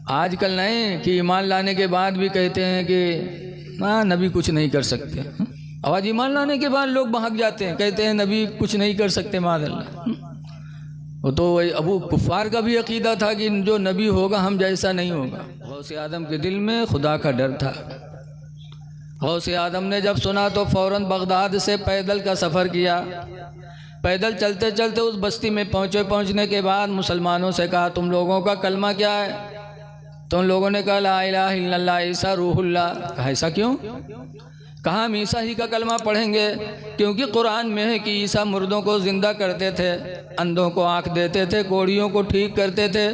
आजकल नहीं कि ईमान लाने के बाद भी कहते हैं कि हाँ नबी कुछ नहीं कर सकते। आवाज़ ईमान लाने के बाद लोग भाग जाते हैं, कहते हैं नबी कुछ नहीं कर सकते माज़अल्लाह। वो तो वही अबू कुफ़ार का भी अकीदा था कि जो नबी होगा हम जैसा नहीं होगा। गौसे आदम के दिल में खुदा का डर था। गौसे आदम ने जब सुना तो फ़ौरन बगदाद से पैदल का सफ़र किया। पैदल चलते चलते उस बस्ती में पहुँचने के बाद मुसलमानों से कहा तुम लोगों का कलमा क्या है? तो उन लोगों ने कहा ला इलाहा इल्लल्लाह ईसा रूहुल्लाह। कहा ऐसा क्यों? कहा हम ईसा ही का कलमा पढ़ेंगे क्योंकि कुरान में है कि ईसा मुर्दों को ज़िंदा करते थे, अंधों को आँख देते थे, कोढ़ियों को ठीक करते थे।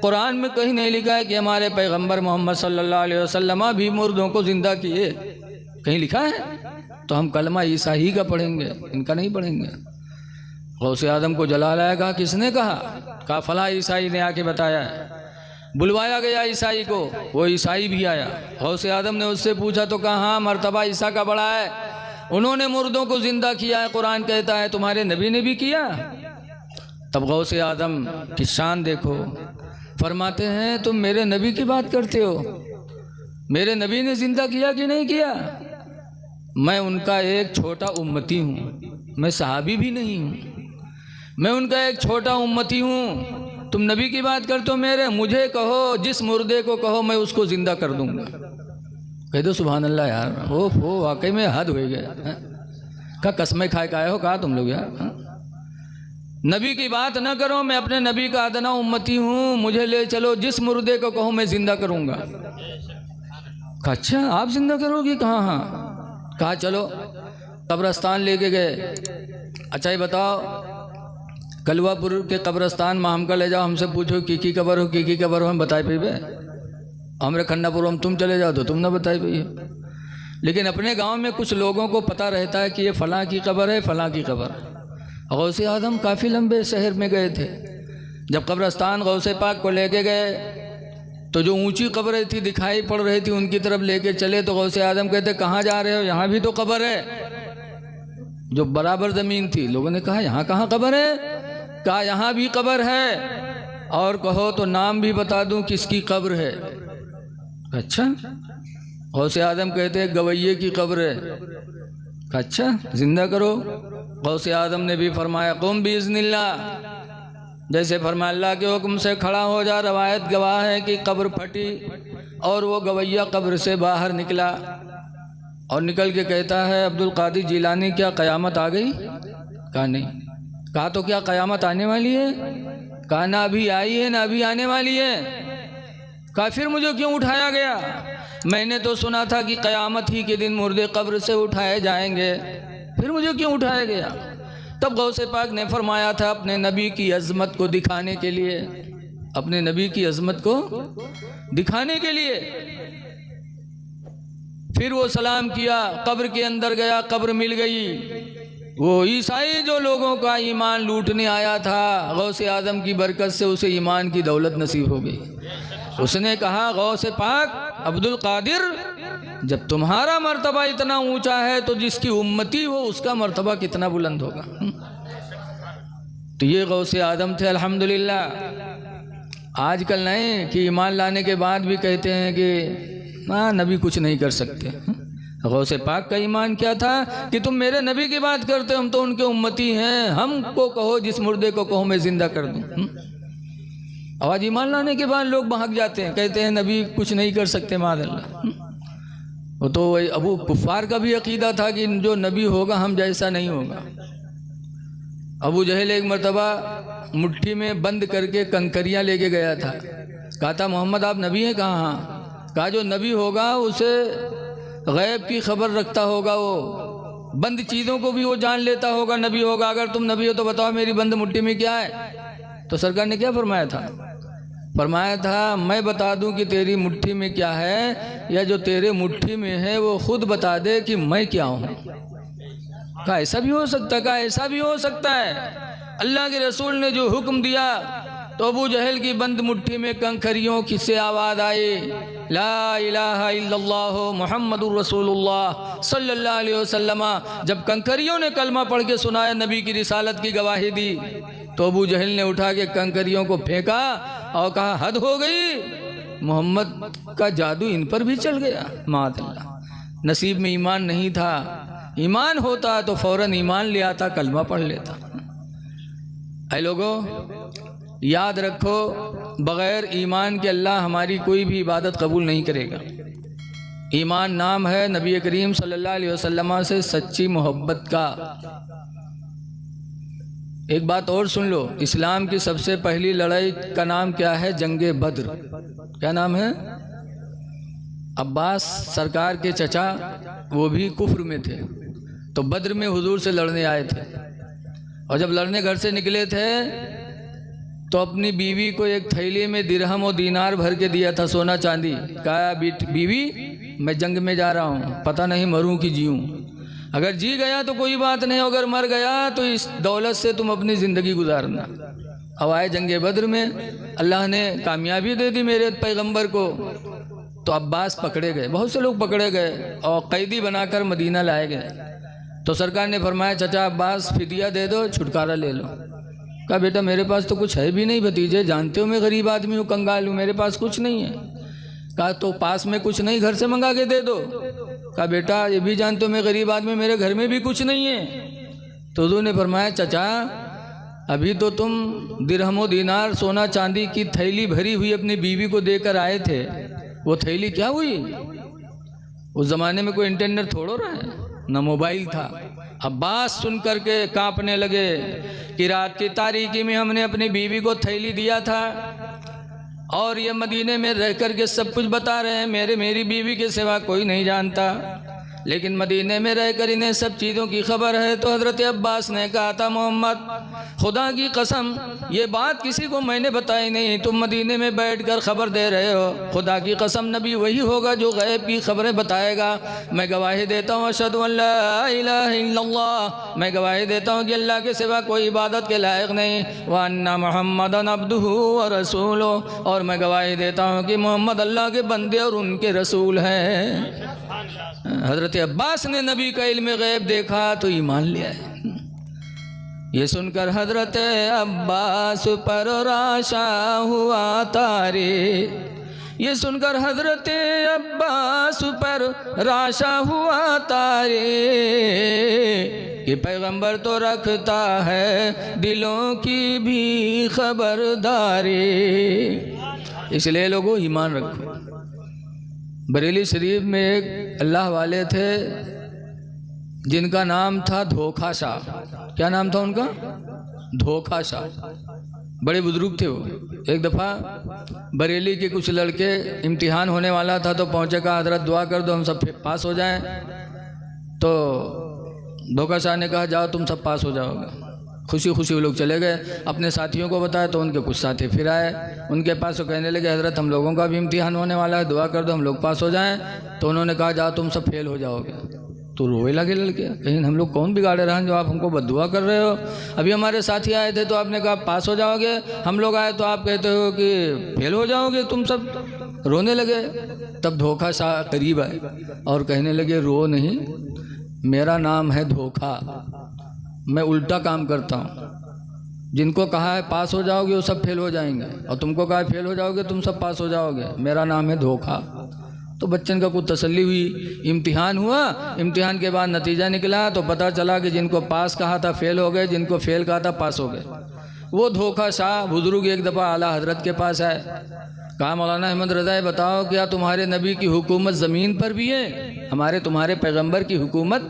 कुरान में कहीं नहीं लिखा है कि हमारे पैगंबर मोहम्मद सल्लल्लाहु अलैहि वसल्लम भी मुर्दों को ज़िंदा किए। कहीं लिखा है? तो हम कलमा ईसा ही का पढ़ेंगे, इनका नहीं पढ़ेंगे। गौसे आदम को जला लाया। कहा किसने कहा? कहा फला ईसाई ने आके बताया है। बुलवाया गया ईसाई को, वो ईसाई भी आया। गौसे आदम ने उससे पूछा तो कहा हाँ मर्तबा ईसा का बड़ा है, उन्होंने मुर्दों को ज़िंदा किया है, कुरान कहता है। तुम्हारे नबी ने भी किया। तब गौसे आदम की शान देखो, फरमाते हैं तुम मेरे नबी की बात करते हो? मेरे नबी ने ज़िंदा किया कि नहीं किया? मैं उनका एक छोटा उम्मती हूँ, मैं सहाबी भी नहीं हूँ, मैं उनका एक छोटा उम्मती हूँ। तुम नबी की बात करते हो मेरे? मुझे कहो, जिस मुर्दे को कहो मैं उसको ज़िंदा कर दूंगा। कह दो सुभान अल्लाह यार। ओ वाकई में हद हो गया। कहा कसमें खाए का आए हो? कहा तुम लोग यार नबी की बात ना करो, मैं अपने नबी का अदना उम्मती हूँ, मुझे ले चलो, जिस मुर्दे को कहो मैं ज़िंदा करूँगा। कहा अच्छा आप ज़िंदा करोगी? कहाँ? हाँ। कहा चलो कब्रस्तान लेके गए। अच्छा ये बताओ कलवापुर के कब्रस्तान में हमका ले जाओ, हमसे पूछो की कबर हो, की कबर हो, हम बताए पे हमरे खन्नापुर हम तुम चले जाओ तो तुम ना बताए पे। लेकिन अपने गांव में कुछ लोगों को पता रहता है कि ये फलां की कबर है, फलां की कबर। गौसे आदम काफ़ी लंबे शहर में गए थे। जब कब्रस्तान गौसे पाक को लेके गए तो जो ऊंची कब्रें थी दिखाई पड़ रही थी, उनकी तरफ लेके चले तो गौसे आदम कहते कहाँ जा रहे हो? यहाँ भी तो कबर है। जो बराबर ज़मीन थी, लोगों ने कहा यहाँ कहाँ कबर है? कहा यहाँ भी कब्र है, और कहो तो नाम भी बता दूं किसकी कब्र है। अच्छा गौसे आदम कहते हैं गवैये की कब्र है। अच्छा जिंदा करो। गौसे आदम ने भी फरमाया कुम बिइज़्निल्लाह, जैसे फरमाया अल्लाह के हुक्म से खड़ा हो जा। रवायत गवाह है कि कब्र फटी और वो गवैया कब्र से बाहर निकला और निकल के कहता है अब्दुल कादिर जिलानी क्या क़यामत आ गई? कहा नहीं। कहा तो क्या क़यामत आने वाली है? कहा ना अभी आई है ना अभी आने वाली है। कहा फिर मुझे क्यों उठाया गया? मैंने तो सुना था कि क़यामत ही के दिन मुर्दे कब्र से उठाए जाएंगे, फिर मुझे क्यों उठाया गया? तब गौसे पाक ने फरमाया था अपने नबी की अज़मत को दिखाने के लिए, अपने नबी की अज़मत को दिखाने के लिए। फिर वो सलाम किया, कब्र के अंदर गया, कब्र मिल गई। वो ईसाई जो लोगों का ईमान लूटने आया था, गौसे आदम की बरकत से उसे ईमान की दौलत नसीब हो गई। उसने कहा गौसे पाक अब्दुल कादिर, जब तुम्हारा मर्तबा इतना ऊंचा है तो जिसकी उम्मती हो उसका मर्तबा कितना बुलंद होगा। तो ये गौसे आदम थे अल्हम्दुलिल्लाह। आजकल नहीं कि ईमान लाने के बाद भी कहते हैं कि हाँ नबी कुछ नहीं कर सकते। गौसे पाक का ईमान क्या था कि तुम मेरे नबी की बात करते हो, हम तो उनके उम्मती हैं, हमको कहो, जिस मुर्दे को कहो मैं ज़िंदा कर दूं। आवाज़ ईमान लाने के बाद लोग भाग जाते हैं, कहते हैं नबी कुछ नहीं कर सकते माज़अल्लाह। वो तो वही अबू कुफ़ार का भी अकीदा था कि जो नबी होगा हम जैसा नहीं होगा। अबू जहल एक मरतबा मुट्ठी में बंद करके कंकरियाँ लेके गया था। कहा था मोहम्मद आप नबी हैं? कहा हाँ। कहा जो नबी होगा उसे गैब की खबर रखता होगा, वो बंद चीज़ों को भी वो जान लेता होगा, नबी होगा। अगर तुम नबी हो तो बताओ मेरी बंद मुट्ठी में क्या है? तो सरकार ने क्या फरमाया था? फरमाया था मैं बता दूं कि तेरी मुट्ठी में क्या है, या जो तेरे मुट्ठी में है वो खुद बता दे कि मैं क्या हूँ। कहा ऐसा भी हो सकता है? कहा ऐसा भी हो सकता है। अल्लाह के रसूल ने जो हुक्म दिया तो अबू जहल की बंद मुट्ठी में कंकरियों की से आवाज़ आई, ला इलाहा इल्लल्लाह मुहम्मदुर रसूलुल्लाह सल्लल्लाहु अलैहि वसल्लम। जब कंकरियों ने कलमा पढ़ के सुनाया, नबी की रिसालत की गवाही दी, तो अबू जहल ने उठा के कंकरियों को फेंका और कहा हद हो गई, मोहम्मद का जादू इन पर भी चल गया। माअल्लाह, नसीब में ईमान नहीं था, ईमान होता तो फौरन ईमान ले आता, कलमा पढ़ लेता। ऐ लोगों, याद रखो, बग़ैर ईमान के अल्लाह हमारी कोई भी इबादत कबूल नहीं करेगा। ईमान नाम है नबी करीम सल्लल्लाहु अलैहि वसल्लम से सच्ची मोहब्बत का। एक बात और सुन लो, इस्लाम की सबसे पहली लड़ाई का नाम क्या है? जंगे बद्र। क्या नाम है? अब्बास सरकार के चचा, वो भी कुफ्र में थे, तो बद्र में हुजूर से लड़ने आए थे। और जब लड़ने घर से निकले थे तो अपनी बीवी को एक थैली में दिरहम और दीनार भर के दिया था, सोना चांदी। कहा, बीवी मैं जंग में जा रहा हूँ, पता नहीं मरूं कि जीऊँ। अगर जी गया तो कोई बात नहीं, अगर मर गया तो इस दौलत से तुम अपनी ज़िंदगी गुजारना। अब आए जंगे बद्र में, अल्लाह ने कामयाबी दे दी मेरे पैगंबर को। तो अब्बास पकड़े गए, बहुत से लोग पकड़े गए और कैदी बनाकर मदीना लाए गए। तो सरकार ने फरमाया, चचा अब्बास फिदिया दे दो, छुटकारा ले लो। कहा, बेटा मेरे पास तो कुछ है भी नहीं भतीजे, जानते हो मैं गरीब आदमी हूँ, कंगाल हूँ, मेरे पास कुछ नहीं है। कहा, तो पास में कुछ नहीं, घर से मंगा के दे दो। कहा, बेटा ये भी जानते हो मैं गरीब आदमी, मेरे घर में भी कुछ नहीं है। तो हुजूर ने फरमाया, चचा अभी तो तुम दिरहमो दीनार सोना चांदी की थैली भरी हुई अपनी बीवी को देकर आए थे, वो थैली क्या हुई? उस ज़माने में कोई इंटरनेट थोड़ो रहा है, न मोबाइल था। अब्बास सुन करके कांपने लगे कि रात की तारीकी में हमने अपनी बीवी को थैली दिया था और ये मदीने में रह कर के सब कुछ बता रहे हैं, मेरी बीवी के सिवा कोई नहीं जानता, लेकिन मदीने में रहकर इन्हें सब चीज़ों की खबर है। तो हज़रत अब्बास ने कहा था, मोहम्मद खुदा की कसम ये बात किसी को मैंने बताई नहीं, तुम मदीने में बैठकर खबर दे रहे हो। खुदा की कसम नबी वही होगा जो गैब की खबरें बताएगा। मैं गवाही देता हूँ अशहदु अल्ला इलाहा इल्लल्लाह, मैं गवाही देता हूँ कि अल्लाह के सिवा कोई इबादत के लायक नहीं, व अन्ना मुहम्मदन अब्दुहु व रसूलुहु, और मैं गवाही देता हूँ कि मोहम्मद अल्लाह के बंदे और उनके रसूल हैं। हज़रत अब्बास ने नबी का इल्म गैब देखा तो ईमान लिया है। ये सुनकर हज़रत अब्बास पर राशा हुआ तारे, ये सुनकर हज़रत अब्बास पर राशा हुआ तारे, कि पैगंबर तो रखता है दिलों की भी खबरदारी। इसलिए लोगों ईमान रखो। बरेली शरीफ में एक अल्लाह वाले थे जिनका नाम था धोखा शाह। क्या नाम था उनका? धोखा शाह। बड़े बुजुर्ग थे वो। एक दफ़ा बरेली के कुछ लड़के इम्तिहान होने वाला था तो पहुँचे, कहा हज़रत दुआ कर दो हम सब पास हो जाएं। तो धोखा शाह ने कहा, जाओ तुम सब पास हो जाओगे। खुशी खुशी वो लोग चले गए, अपने साथियों को बताया तो उनके कुछ साथी फिर आए उनके पास, तो कहने लगे हज़रत हम लोगों का भी इम्तिहान होने वाला है, दुआ कर दो हम लोग पास हो जाएं। तो उन्होंने कहा, जाओ तुम सब फेल हो जाओगे। तो रोए लगे लड़के, कहीं हम लोग कौन बिगाड़े रहे हैं जो आप हमको बद्दुआ कर रहे हो? अभी हमारे साथी आए थे तो आपने कहा पास हो जाओगे, हम लोग आए तो आप कहते हो कि फेल हो जाओगे, तुम सब रोने लगे। तब धोखा शाह करीब आए और कहने लगे, रो नहीं, मेरा नाम है धोखा, मैं उल्टा काम करता हूँ। जिनको कहा है पास हो जाओगे वो सब फेल हो जाएंगे, और तुमको कहा है फेल हो जाओगे तुम सब पास हो जाओगे, मेरा नाम है धोखा। तो बच्चन का कुछ तसल्ली हुई। इम्तिहान हुआ, इम्तिहान के बाद नतीजा निकला तो पता चला कि जिनको पास कहा था फेल हो गए, जिनको फेल कहा था पास हो गए। वो धोखा शाह बुजुर्ग एक दफ़ा आला हजरत के पास आए, कहा मौलाना अहमद रज़ा बताओ क्या तुम्हारे नबी की हुकूमत ज़मीन पर भी है? हमारे तुम्हारे पैगंबर की हुकूमत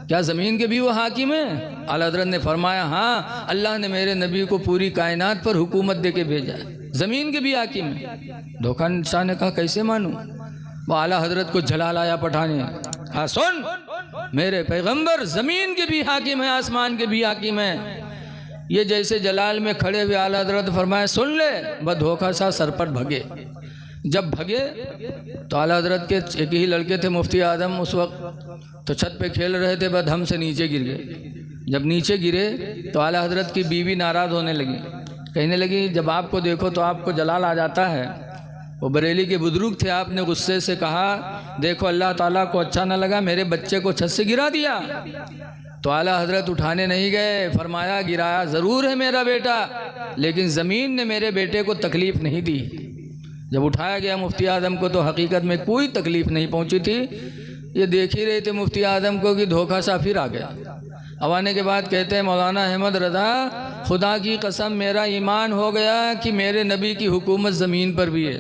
क्या ज़मीन के भी वो हाकिम है? आला हजरत ने फरमाया, हाँ अल्लाह ने मेरे नबी को पूरी कायनात पर हुकूमत दे के भेजा है, ज़मीन के भी हाकिम है। धोखा शाह ने कहा कैसे मानूँ? वो आला हजरत को जलाल आया पठाने, हाँ सुन, मेरे पैगंबर ज़मीन के भी हाकिम है, आसमान के भी हाकिम है। ये जैसे जलाल में खड़े हुए आला हजरत फरमाया, सुन ले। वह धोखा शाह सरपट भगे। जब भगे तो आला हजरत के एक ही लड़के थे मुफ्ती आदम उस वक्त, तो छत पे खेल रहे थे, बस हम से नीचे गिर गए। जब नीचे गिरे तो आला हजरत की बीवी नाराज़ होने लगी, कहने लगी जब आपको देखो तो आपको जलाल आ जाता है। वो बरेली के बुजुर्ग थे, आपने गुस्से से कहा देखो अल्लाह ताला को अच्छा न लगा, मेरे बच्चे को छत से गिरा दिया। तो आला हजरत उठाने नहीं गए, फरमाया गिराया ज़रूर है मेरा बेटा, लेकिन ज़मीन ने मेरे बेटे को तकलीफ़ नहीं दी। जब उठाया गया मुफ्ती आज़म को तो हकीकत में कोई तकलीफ़ नहीं पहुंची थी। ये देख ही रहे थे मुफ्ती आज़म को कि धोखा सा फिर आ गया। अब आने के बाद कहते हैं मौलाना अहमद रज़ा, खुदा की कसम मेरा ईमान हो गया कि मेरे नबी की हुकूमत ज़मीन पर भी है,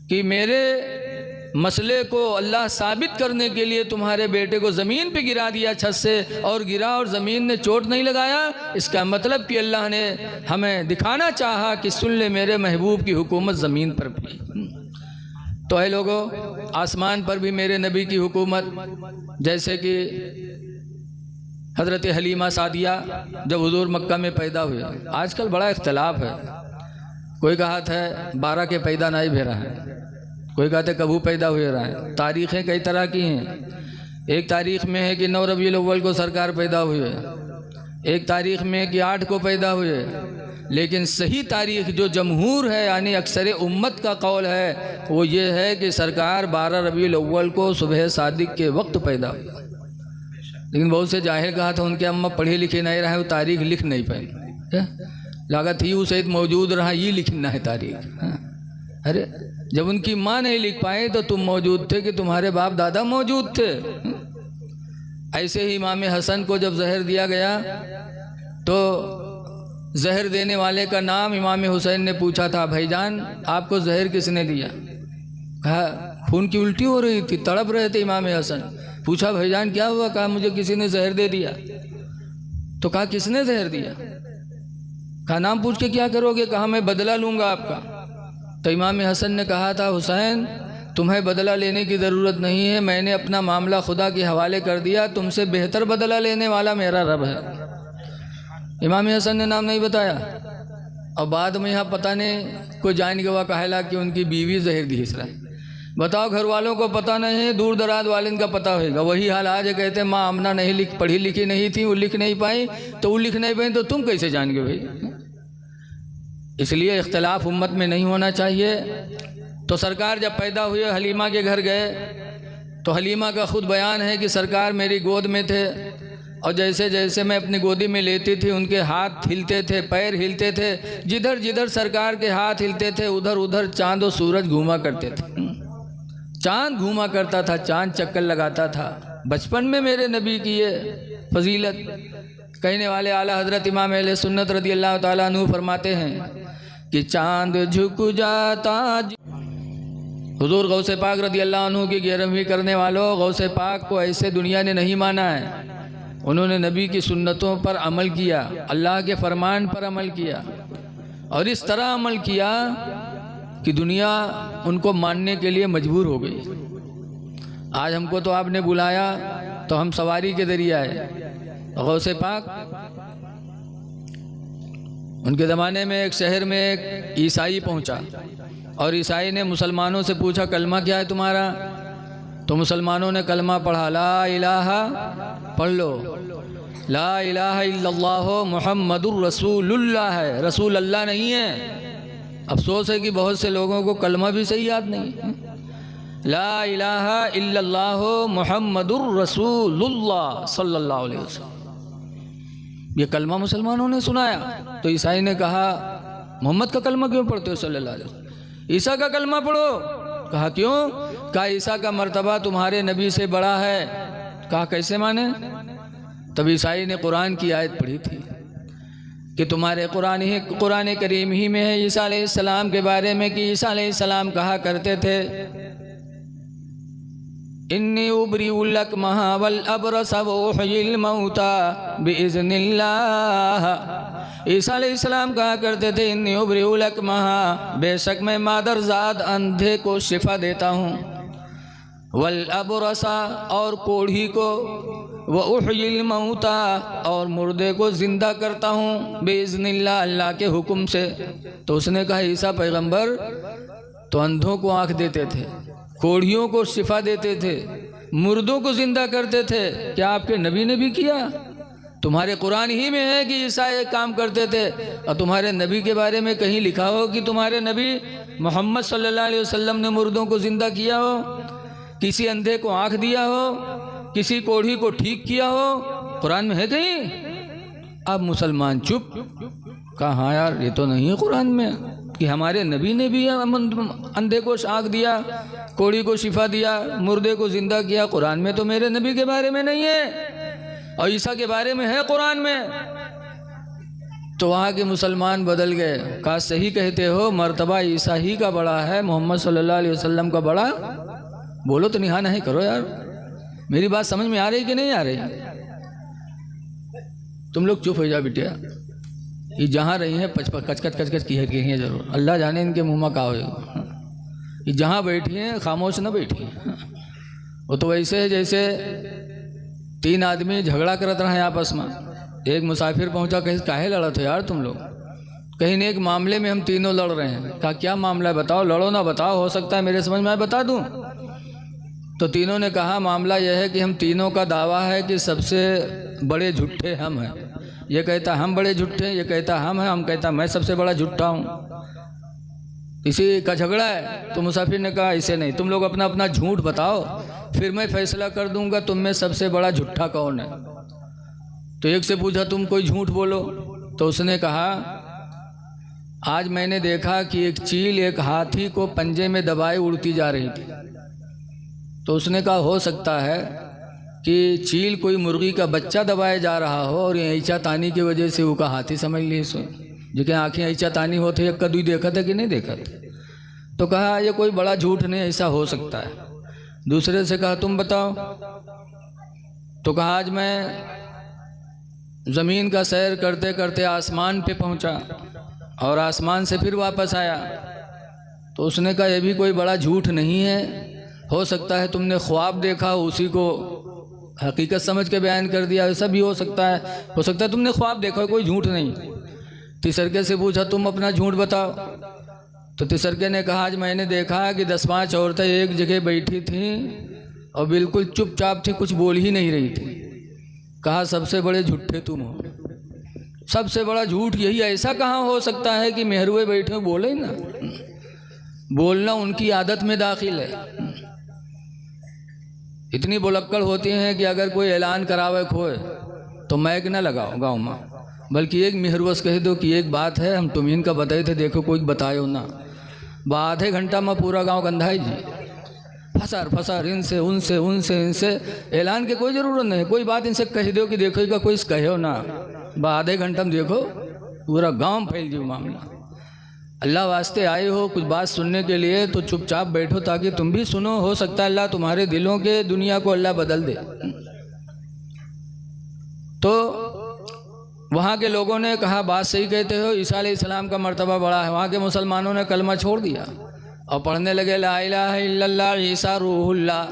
कि मेरे मसले को अल्लाह साबित करने के लिए तुम्हारे बेटे को ज़मीन पे गिरा दिया छत से, और गिरा और ज़मीन ने चोट नहीं लगाया। इसका मतलब कि अल्लाह ने हमें दिखाना चाहा कि सुन ले मेरे महबूब की हुकूमत ज़मीन पर भी। तो है लोगों, आसमान पर भी मेरे नबी की हुकूमत, जैसे कि हज़रत हलीमा सादिया जब हुजूर मक्का में पैदा हुए। आजकल बड़ा इख्तलाफ है, कोई कहा था 12 के पैदा नहीं भेरा है, कोई कहते कबू पैदा हुए रहा है। तारीख़ें कई तरह की हैं। एक तारीख़ में है कि 9 रबीउल अव्वल को सरकार पैदा हुए, एक तारीख़ में है कि 8 को पैदा हुए, लेकिन सही तारीख़ जो जमहूर है यानी अक्सर उम्मत का कौल है वो ये है कि सरकार 12 रबीउल अव्वल को सुबह सादिक के वक्त पैदा हुआ। लेकिन बहुत से जाहिल कहा था उनके अम्मा पढ़े लिखे नहीं रहे, वो तारीख़ लिख नहीं पाए, लागत ही वो सहित मौजूद रहा, ये लिखना है तारीख़। अरे जब उनकी माँ नहीं लिख पाए तो तुम मौजूद थे कि तुम्हारे बाप दादा मौजूद थे। ऐसे ही इमाम हसन को जब जहर दिया गया तो जहर देने वाले का नाम इमाम हुसैन ने पूछा था, भाईजान आपको जहर किसने दिया? कहा खून की उल्टी हो रही थी, तड़प रहे थे इमाम हसन। पूछा भाईजान क्या हुआ? कहा मुझे किसी ने जहर दे दिया। तो कहा किसने जहर दिया? कहा नाम पूछ के क्या करोगे? कहा मैं बदला लूँगा आपका। तो इमाम हसन ने कहा था हुसैन तुम्हें बदला लेने की ज़रूरत नहीं है, मैंने अपना मामला खुदा के हवाले कर दिया, तुमसे बेहतर बदला लेने वाला मेरा रब है। इमाम हसन ने नाम नहीं बताया। और बाद में यहाँ पता नहीं कोई जान गवा कहला कि उनकी बीवी जहर दी इस रहा। बताओ घर वालों को पता नहीं है, दूर दराज वाले का पता होगा। वही हाल आज है, कहते हैं माँ आमना नहीं पढ़ी लिखी नहीं थी, वो लिख नहीं पाई, तो वो लिख नहीं पाई तो तुम कैसे जान गए भाई? इसलिए इख्तलाफ उम्मत में नहीं होना चाहिए। तो सरकार जब पैदा हुए हलीमा के घर गए तो हलीमा का खुद बयान है कि सरकार मेरी गोद में थे और जैसे जैसे मैं अपनी गोदी में लेती थी उनके हाथ हिलते थे, पैर हिलते थे, जिधर जिधर सरकार के हाथ हिलते थे उधर उधर चाँद और सूरज घूमा करते थे। चाँद घूमा करता था, चाँद चक्कर लगाता था। बचपन में मेरे नबी की ये फजीलत कहने वाले आला हज़रत इमाम अहले सुन्नत रज़ी अल्लाह ताला अन्हु फरमाते हैं कि चाँद झुक जाता। हुजूर गौसे पाक रज़ी अल्लाह अन्हु की 11वीं करने वालों, गौसे पाक को ऐसे दुनिया ने नहीं माना है। उन्होंने नबी की सुन्नतों पर अमल किया, अल्लाह के फरमान पर अमल किया, और इस तरह अमल किया कि दुनिया उनको मानने के लिए मजबूर हो गई। आज हमको तो आपने बुलाया तो हम सवारी के ज़रिए आए। गौसे पाक उनके ज़माने में एक शहर में एक ईसाई पहुंचा और ईसाई ने मुसलमानों से पूछा कलमा क्या है तुम्हारा? तो मुसलमानों ने कलमा पढ़ा, ला इलाहा पढ़ लो, ला इलाहा इल्लल्लाह मुहम्मदुर रसूलुल्लाह है, रसूल अल्लाह नहीं है। अफसोस है कि बहुत से लोगों को कलमा भी सही याद नहीं। ला इलाहा इल्लल्लाह मुहम्मदुर रसूलुल्लाह सल्लल्लाहु अलैहि वसल्लम, ये कलमा मुसलमानों ने सुनाया। तो ईसाई ने कहा मोहम्मद का कलमा क्यों पढ़ते हो सल्लल्लाहु अलैहि वसल्लम? ईसा का कलमा पढ़ो। कहा क्यों? कहा ईसा का मर्तबा तुम्हारे नबी से बड़ा है। कहा कैसे माने? तब ईसाई ने कुरान की आयत पढ़ी थी कि तुम्हारे कुरान करीम ही में है ईसा अलैहिस्सलाम के बारे में कि ईसा अलैहिस्सलाम कहा करते थे इन्नी उबरीउल अकमहा वल अबरस व उहयिल मौता बिइज़्निल्लाह। ईसा अलैहिस्सलाम कहा करते थे इन्नी उबरीउल अकमहा, बेशक मैं मादरजाद अंधे को शिफा देता हूँ, वल अबरसा और कोढ़ी को, व उहयिल मौता और मुर्दे को ज़िंदा करता हूँ, बिइज़्निल्लाह अल्लाह के हुक्म से। तो उसने कहा ईसा पैगंबर तो अंधों को आँख देते थे, कोढ़ियों को शिफा देते थे, मुर्दों को जिंदा करते थे, क्या आपके नबी ने भी किया? तुम्हारे कुरान ही में है कि ईसा ये काम करते थे, और तुम्हारे नबी के बारे में कहीं लिखा हो कि तुम्हारे नबी मोहम्मद सल्लल्लाहु अलैहि वसल्लम ने मुर्दों को जिंदा किया हो, किसी अंधे को आँख दिया हो, किसी कोढ़ी को ठीक किया हो? कुरान में है कहीं? अब मुसलमान चुप। कहा हाँ यार ये तो नहीं है कुरान में कि हमारे नबी ने भी अंधे को आँख दिया, कोढ़ी को शिफा दिया, मुर्दे को जिंदा किया। कुरान में तो मेरे नबी के बारे में नहीं है और ईसा के बारे में है कुरान में। तो वहाँ के मुसलमान बदल गए, कहा सही कहते हो, मर्तबा ईसा ही का बड़ा है, मोहम्मद सल्लल्लाहु अलैहि वसल्लम का बड़ा। बोलो तो निहा नहीं करो यार, मेरी बात समझ में आ रही कि नहीं आ रही? तुम लोग चुप हो जाओ बिटिया, ये जहाँ रही हैं कचकच की है जरूर, अल्लाह जाने इनके मुँह में का होगा। ये जहाँ बैठी हैं खामोश न बैठी, वो तो वैसे है जैसे तीन आदमी झगड़ा करत रहे आपस में। एक मुसाफिर पहुंचा, कहीं काहे लड़त हो यार तुम लोग? कहीं एक मामले में हम तीनों लड़ रहे हैं। कहा क्या मामला है बताओ, लड़ो ना बताओ, हो सकता है मेरे समझ में आए बता दूं। तो तीनों ने कहा मामला यह है कि हम तीनों का दावा है कि सबसे बड़े झूठे हम हैं। ये कहता हम बड़े झूठे, ये कहता हम हैं, हम कहता मैं सबसे बड़ा झूठा हूँ। इसी का झगड़ा है। तो मुसाफिर ने कहा ऐसे नहीं, तुम लोग अपना अपना झूठ बताओ, फिर मैं फैसला कर दूंगा तुम में सबसे बड़ा झूठा कौन है। तो एक से पूछा तुम कोई झूठ बोलो। तो उसने कहा आज मैंने देखा कि एक चील एक हाथी को पंजे में दबाए उड़ती जा रही थी। तो उसने कहा हो सकता है कि चील कोई मुर्गी का बच्चा दबाए जा रहा हो और ये ऐचा तानी की वजह से वो का हाथी समझ ली इसको, जो कि आँखें ऐचा तानी होते एक कदू देखा था कि नहीं देखा था। तो कहा ये कोई बड़ा झूठ नहीं, ऐसा हो सकता है। दूसरे से कहा तुम बताओ। तो कहा आज मैं ज़मीन का सैर करते करते आसमान पे पहुंचा और आसमान से फिर वापस आया। तो उसने कहा यह भी कोई बड़ा झूठ नहीं है, हो सकता है तुमने ख्वाब देखा उसी को हकीकत समझ के बयान कर दिया, ऐसा भी हो सकता है तुमने ख्वाब देखा, कोई झूठ नहीं। तिसरके से पूछा तुम अपना झूठ बताओ। तो तिसरके ने कहा आज मैंने देखा कि 10-5 औरतें एक जगह बैठी थीं और बिल्कुल चुपचाप थी, कुछ बोल ही नहीं रही थी। कहा सबसे बड़े झूठे तुम हो, सबसे बड़ा झूठ यही। ऐसा कहाँ हो सकता है कि मेहरुए बैठे बोले ही ना, बोलना उनकी आदत में दाखिल है। इतनी बुलक्कड़ होती हैं कि अगर कोई ऐलान करावे खोए तो मैक न लगाओ गाँव में, बल्कि एक मेहरुआ कह दो कि एक बात है हम तुम्हें का बताए थे, देखो कोई बतायो ना। आधे घंटा में पूरा गांव गंधाई जी, फसार इनसे इनसे ऐलान के कोई ज़रूरत नहीं। कोई बात इनसे कह दो कि देखो का कोई कहो ना, आधे घंटा में देखो पूरा गांव फैल जी मामला। अल्लाह वास्ते आए हो कुछ बात सुनने के लिए तो चुपचाप बैठो ताकि तुम भी सुनो, हो सकता है अल्लाह तुम्हारे दिलों के दुनिया को अल्लाह बदल दे। तो वहाँ के लोगों ने कहा बात सही कहते हो, ईसा अलैहिस्सलाम का मर्तबा बड़ा है। वहाँ के मुसलमानों ने कलमा छोड़ दिया और पढ़ने लगे ला इलाहा इल्लल्लाह ईसा रूहुल्लाह।